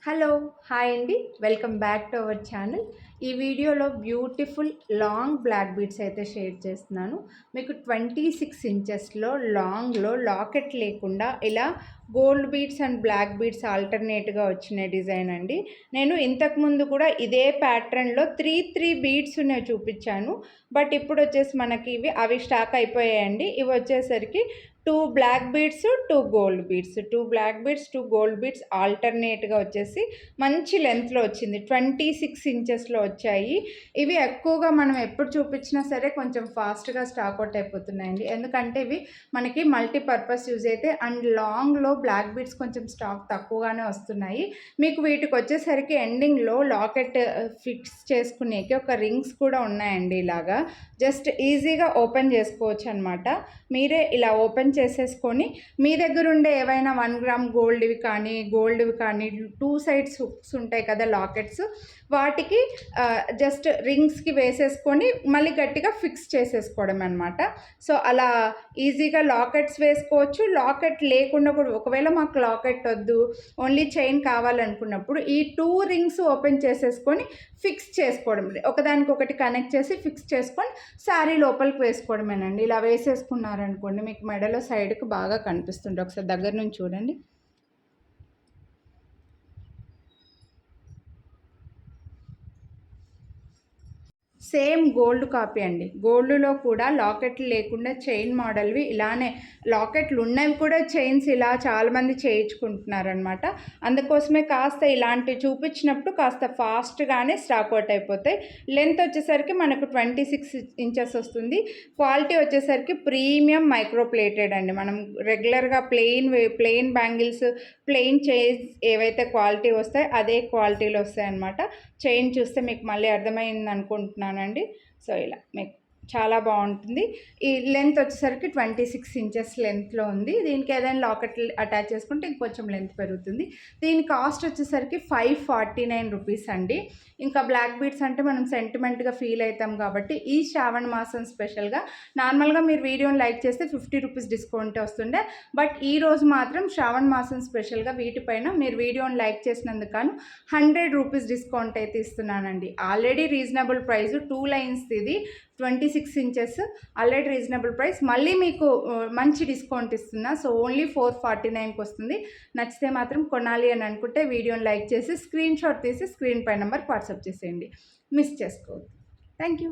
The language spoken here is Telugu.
హలో హాయ్ అండి, welcome back to our channel. ఈ వీడియోలో బ్యూటిఫుల్ లాంగ్ బ్లాక్ బీడ్స్ అయితే షేర్ చేస్తున్నాను. మీకు 26 ఇంచెస్లో లాంగ్లో లాకెట్ లేకుండా ఇలా gold beads and black beads ఆల్టర్నేట్గా వచ్చిన డిజైన్ అండి. నేను ఇంతకుముందు కూడా ఇదే ప్యాటర్న్లో త్రీ బీడ్స్ ఉన్నాయి చూపించాను. బట్ ఇప్పుడు వచ్చేసి మనకి అవి స్టాక్ అయిపోయాయండి. ఇవి వచ్చేసరికి 2 black beads 2 gold beads, 2 black beads 2 gold beads ఆల్టర్నేట్గా వచ్చేసి మంచి లెంత్లో వచ్చింది. 26 ఇంచెస్లో వచ్చాయి. ఇవి ఎక్కువగా మనం ఎప్పుడు చూపించినా సరే కొంచెం ఫాస్ట్గా స్టాక్ అవుట్ అయిపోతున్నాయండి. ఎందుకంటే ఇవి మనకి మల్టీపర్పస్ యూజ్ అయితే అండ్ లాంగ్లో బ్లాక్ బీడ్స్ కొంచెం స్టాక్ తక్కువగానే వస్తున్నాయి. మీకు వీటికి వచ్చేసరికి ఎండింగ్లో లాకెట్ ఫిక్స్ చేసుకునేకి ఒక రింగ్స్ కూడా ఉన్నాయండి. ఇలాగా జస్ట్ ఈజీగా ఓపెన్ చేసుకోవచ్చు అనమాట. మీరే ఇలా ఓపెన్ చేసేసుకొని మీ దగ్గర ఉండే ఏవైనా 1 గ్రామ్ గోల్డ్వి కానీ 2 సైడ్స్ హుక్స్ ఉంటాయి కదా లాకెట్స్, వాటికి జస్ట్ రింగ్స్కి వేసేసుకొని మళ్ళీ గట్టిగా ఫిక్స్ చేసేసుకోవడం అనమాట. సో అలా ఈజీగా లాకెట్స్ వేసుకోవచ్చు. లాకెట్ లేకుండా కూడా ఒకవేళ మాకు లాకెట్ వద్దు, ఓన్లీ చైన్ కావాలనుకున్నప్పుడు ఈ 2 రింగ్స్ ఓపెన్ చేసేసుకొని ఫిక్స్ చేసుకోవడం, ఒకదానికొకటి కనెక్ట్ చేసి ఫిక్స్ చేసుకొని శారీ లోపలికి వేసుకోవడమేనండి. ఇలా వేసేసుకున్నారనుకోండి మీకు మెడలో సైడ్కి బాగా కనిపిస్తుంది. ఒకసారి దగ్గర నుంచి చూడండి. సేమ్ గోల్డ్ కాపీ అండి. గోల్డ్లో కూడా లాకెట్లు లేకుండా చైన్ మోడల్వి ఇలానే, లాకెట్లు ఉన్నవి కూడా చైన్స్ ఇలా చాలామంది చేయించుకుంటున్నారనమాట. అందుకోసమే కాస్త ఇలాంటివి చూపించినప్పుడు కాస్త ఫాస్ట్గానే స్టాక్ అవుట్ అయిపోతాయి. లెంత్ వచ్చేసరికి మనకు 26 ఇంచెస్ వస్తుంది. క్వాలిటీ వచ్చేసరికి ప్రీమియం మైక్రో ప్లేటెడ్ అండి. మనం రెగ్యులర్గా ప్లెయిన్ బ్యాంగిల్స్, ప్లెయిన్ చైన్స్ ఏవైతే క్వాలిటీ వస్తాయో అదే క్వాలిటీలో వస్తాయి అన్నమాట. చైన్ చూస్తే మీకు మళ్ళీ అర్థమైంది అనుకుంటున్నానండి. సో ఇలా మీకు చాలా బాగుంటుంది. ఈ లెంత్ వచ్చేసరికి 26 ఇంచెస్ లెంత్లో ఉంది. దీనికి ఏదైనా లాకెట్ అటాచ్ చేసుకుంటే ఇంకొంచెం లెంత్ పెరుగుతుంది. దీని కాస్ట్ వచ్చేసరికి 549 రూపీస్ అండి. ఇంకా బ్లాక్ బీడ్స్ అంటే మనం సెంటిమెంట్గా ఫీల్ అవుతాం కాబట్టి ఈ శ్రావణ మాసం స్పెషల్గా నార్మల్గా మీరు వీడియోని లైక్ చేస్తే 50 రూపీస్ డిస్కౌంట్ వస్తుండే. బట్ ఈ రోజు మాత్రం శ్రావణ మాసం స్పెషల్గా వీటిపైన మీరు వీడియోని లైక్ చేసినందుకు గాను 100 రూపీస్ డిస్కౌంట్ అయితే ఇస్తున్నానండి. ఆల్రెడీ రీజనబుల్ ప్రైస్, 2 లైన్స్ ఇది 26 ఇంచెస్, ఆల్రెడీ రీజనబుల్ ప్రైస్. మళ్ళీ మీకు మంచి డిస్కౌంట్ ఇస్తున్నా. సో ఓన్లీ 449కి వస్తుంది. నచ్చితే మాత్రం కొనాలి అని అనుకుంటే వీడియోని లైక్ చేసి స్క్రీన్ షాట్ తీసి స్క్రీన్ పై నెంబర్కి వాట్సాప్ చేసేయండి. మిస్ చేసుకోవద్దు. Thank you.